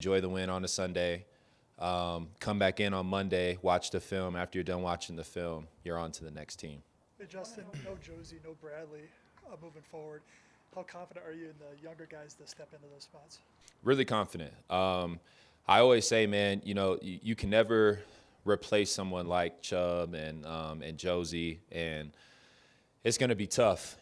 enjoy the win on a Sunday, come back in on Monday, watch the film. After you're done watching the film, you're on to the next team. Hey, Justin, no Josie, no Bradley moving forward. How confident are you in the younger guys to step into those spots? Really confident. I always say, man, you can never replace someone like Chubb and Josie, and it's going to be tough,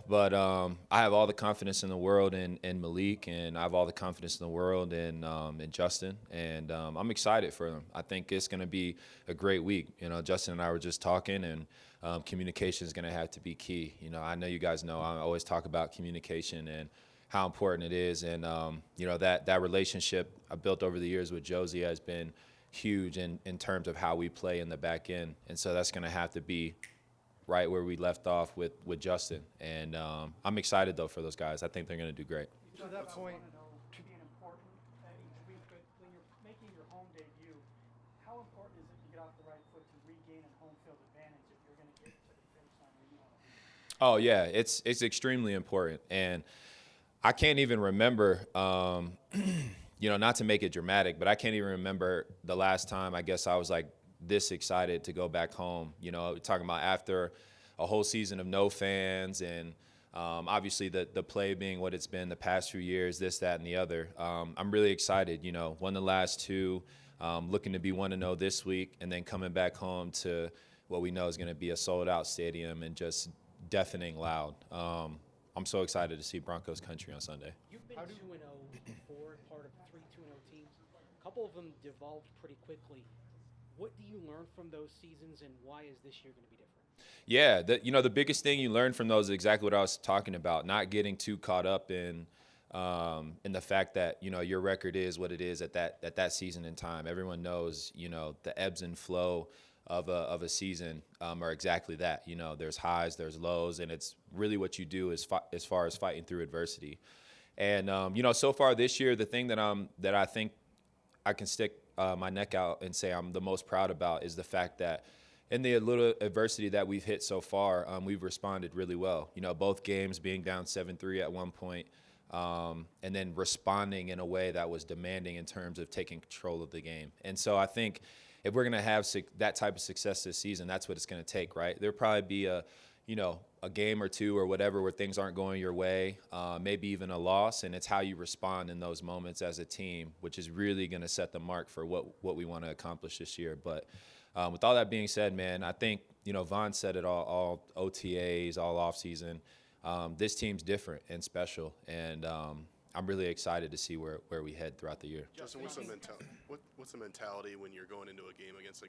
But I have all the confidence in the world in Malik, and I have all the confidence in the world in Justin, and I'm excited for them. I think it's going to be a great week. Justin and I were just talking, and communication is going to have to be key. I know you guys know I always talk about communication and how important it is, and that relationship I built over the years with Josie has been huge in terms of how we play in the back end, and so that's going to have to be right where we left off with Justin. And I'm excited, though, for those guys. I think they're going to do great. To that point, to being important each week, but when you're making your home debut, how important is it to get off the right foot to regain a home field advantage if you're going to get to the finish line where you want to be? Oh, yeah, it's extremely important. And I can't even remember, not to make it dramatic, but I can't even remember the last time I guess I was like this excited to go back home. We're talking about after a whole season of no fans and obviously the play being what it's been the past few years, this, that, and the other. I'm really excited, won the last two, looking to be 1-0 this week, and then coming back home to what we know is going to be a sold-out stadium and just deafening loud. I'm so excited to see Broncos Country on Sunday. You've been 2-0 before, part of 3 2-0 teams. A couple of them devolved pretty quickly. What do you learn from those seasons, and why is this year going to be different? Yeah, the biggest thing you learn from those is exactly what I was talking about, not getting too caught up in the fact that, your record is what it is at that season in time. Everyone knows, the ebbs and flow of a season are exactly that. There's highs, there's lows, and it's really what you do as far as fighting through adversity. And so far this year, the thing that I think I can stick my neck out and say I'm the most proud about is the fact that in the little adversity that we've hit so far, we've responded really well. Both games being down 7-3 at one point, and then responding in a way that was demanding in terms of taking control of the game. And so I think if we're going to have that type of success this season, that's what it's going to take, right? There'll probably be a game or two or whatever where things aren't going your way, maybe even a loss, and it's how you respond in those moments as a team, which is really going to set the mark for what we want to accomplish this year. But with all that being said, man, I think, Vaughn said it all OTAs, all offseason. This team's different and special, and I'm really excited to see where we head throughout the year. Justin, what's the mentality when you're going into a game against a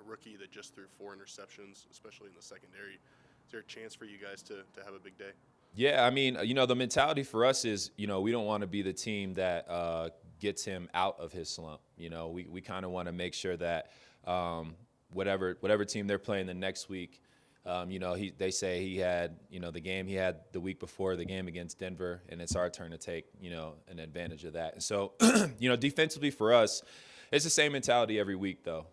rookie that just threw 4 interceptions, especially in the secondary? Is there a chance for you guys to have a big day? Yeah, I mean, the mentality for us is, we don't want to be the team that gets him out of his slump. We kind of want to make sure that whatever team they're playing the next week, they say he had, the game he had the week before, the game against Denver, and it's our turn to take, an advantage of that. And so, defensively for us, it's the same mentality every week, though.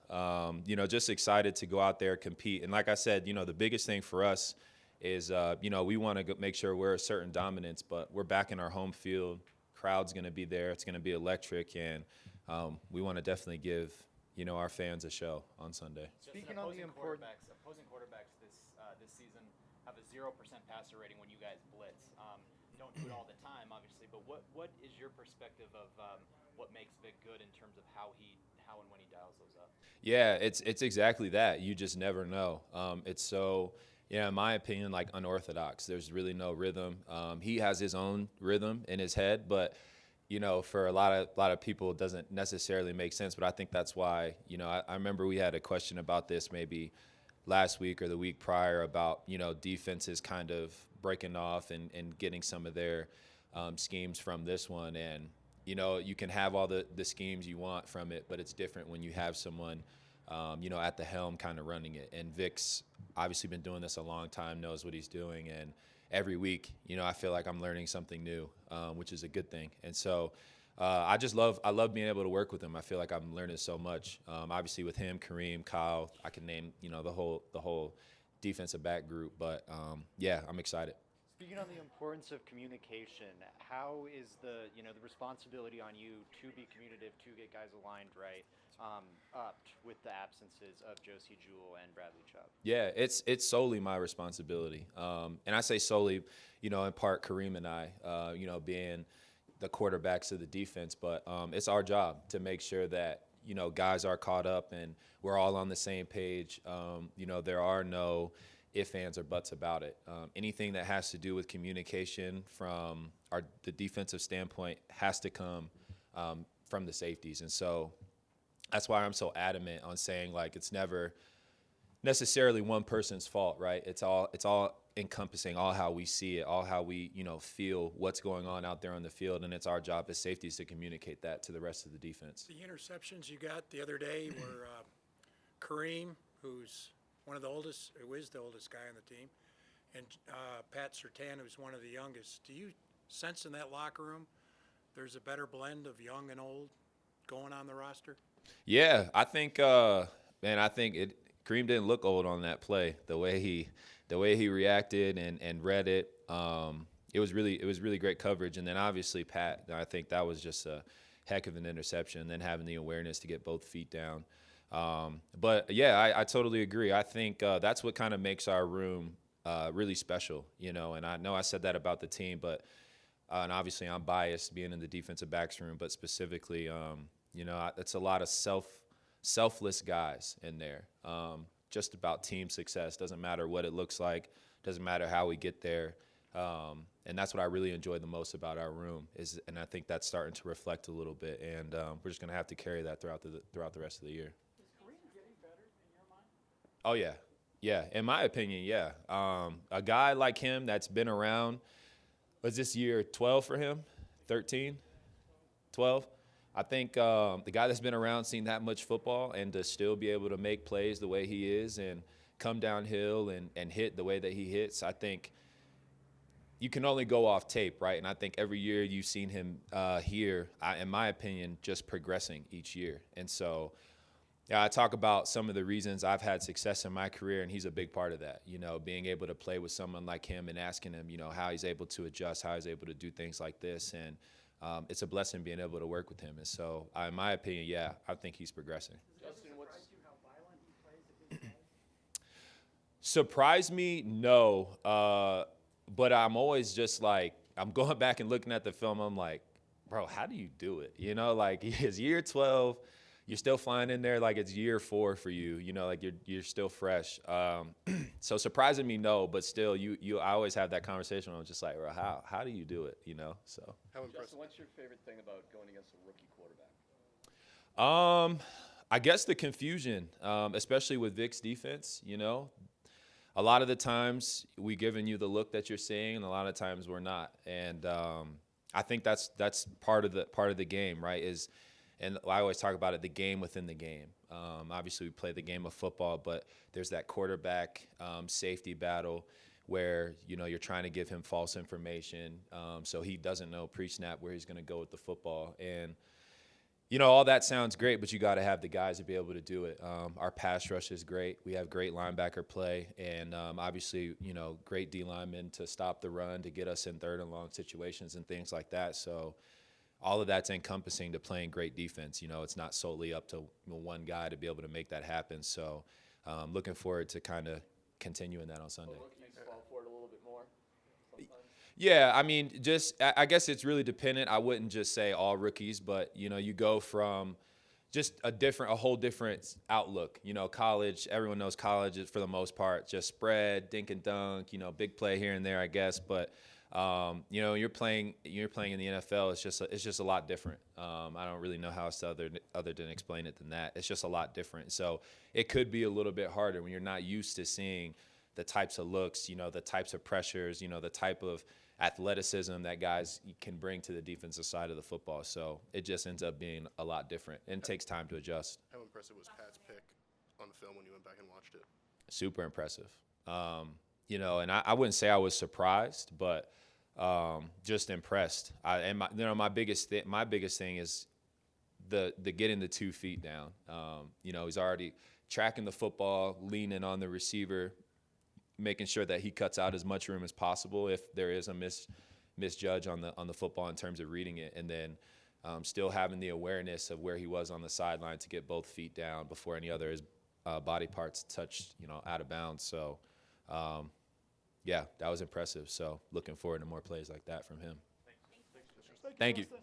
Just excited to go out there, compete. And like I said, the biggest thing for us is, we want to make sure we're a certain dominance, but we're back in our home field. Crowd's going to be there. It's going to be electric, and we want to definitely give, our fans a show on Sunday. Speaking on the opposing quarterbacks this season have a 0% passer rating when you guys blitz. You don't do it all the time, obviously, but what is your perspective of what makes Vic good in terms of how and when he dials those up? Yeah, it's exactly that. You just never know. It's so, in my opinion, like unorthodox. There's really no rhythm. He has his own rhythm in his head, but for a lot of people, it doesn't necessarily make sense. But I think that's why, I remember we had a question about this maybe last week or the week prior about, defenses kind of breaking off and getting some of their schemes from this one. And, you can have all the schemes you want from it, but it's different when you have someone, at the helm kind of running it. And Vic's obviously been doing this a long time, knows what he's doing. And every week, I feel like I'm learning something new, which is a good thing. And so I love being able to work with him. I feel like I'm learning so much. Obviously with him, Kareem, Kyle, I can name, the whole defensive back group. But, yeah, I'm excited. Speaking on the importance of communication, how is the responsibility on you to be communicative, to get guys aligned right, upped with the absences of Josie Jewell and Bradley Chubb? Yeah, it's solely my responsibility, and I say solely, in part Kareem and I, being the quarterbacks of the defense, but it's our job to make sure that guys are caught up and we're all on the same page. There are no ifs, ands, or buts about it. Anything that has to do with communication from the defensive standpoint has to come from the safeties, and so that's why I'm so adamant on saying, like, it's never necessarily one person's fault, right? It's all encompassing, all how we see it, all how we feel what's going on out there on the field, and it's our job as safeties to communicate that to the rest of the defense. The interceptions you got the other day were Kareem, who's one of the oldest, who is the oldest guy on the team, and Pat Surtain, who's one of the youngest. Do you sense in that locker room there's a better blend of young and old going on the roster? Yeah, I think, Kareem didn't look old on that play. The way he reacted and read it, it was really great coverage. And then obviously Pat, I think that was just a heck of an interception. And then having the awareness to get both feet down. But yeah, I totally agree. I think that's what kind of makes our room really special, And I know I said that about the team, but and obviously I'm biased being in the defensive backs room, but specifically, it's a lot of selfless guys in there. Just about team success. Doesn't matter what it looks like. Doesn't matter how we get there. And that's what I really enjoy the most about our room and I think that's starting to reflect a little bit. And we're just gonna have to carry that throughout the rest of the year. Is Kareem getting better in your mind? Oh yeah. In my opinion, yeah. A guy like him that's been around. Was this year 12 for him? 13? 12? I think the guy that's been around, seen that much football, and to still be able to make plays the way he is and come downhill and hit the way that he hits, I think you can only go off tape, right? And I think every year you've seen him here, in my opinion, just progressing each year. And so I talk about some of the reasons I've had success in my career, and he's a big part of that, being able to play with someone like him and asking him, how he's able to adjust, how he's able to do things like this. And it's a blessing being able to work with him. And so, in my opinion, yeah, I think he's progressing. Justin, surprise you how violent he plays at his age? Surprise me? No. But I'm always just like, I'm going back and looking at the film. I'm like, bro, how do you do it? Like it's year 12. You're still flying in there like it's year 4 for you. Like you're still fresh. So surprising me, no. But still, I always have that conversation where I'm just like, bro, how do you do it? So. How impressive. Justin, what's your favorite thing about going against a rookie quarterback? I guess the confusion, especially with Vic's defense. A lot of the times we giving you the look that you're seeing, and a lot of times we're not. And I think that's part of the game, right? And I always talk about it, the game within the game. Obviously, we play the game of football, but there's that quarterback safety battle where, you're trying to give him false information so he doesn't know pre-snap where he's going to go with the football. And, all that sounds great, but you got to have the guys to be able to do it. Our pass rush is great. We have great linebacker play and obviously, great D linemen to stop the run, to get us in third and long situations and things like that. So all of that's encompassing to playing great defense. It's not solely up to one guy to be able to make that happen. So looking forward to kind of continuing that on Sunday. Well, rookies fall for it a little bit more sometimes. Yeah, I mean, I guess it's really dependent. I wouldn't just say all rookies, but, you go from just a whole different outlook. College, everyone knows college is for the most part just spread, dink and dunk, big play here and there, I guess. But you're playing in the NFL. It's just a lot different. I don't really know how else other than explain it than that. It's just a lot different. So it could be a little bit harder when you're not used to seeing the types of looks, the types of pressures, the type of athleticism that guys can bring to the defensive side of the football. So it just ends up being a lot different and it takes time to adjust. How impressive was Pat's pick on the film when you went back and watched it? Super impressive. And I wouldn't say I was surprised, but just impressed. My biggest thing is the getting the 2 feet down. He's already tracking the football, leaning on the receiver, making sure that he cuts out as much room as possible if there is a misjudge on the football in terms of reading it, and then still having the awareness of where he was on the sideline to get both feet down before any other body parts touched, out of bounds. So, yeah, that was impressive. So looking forward to more plays like that from him. Thank you. Justin.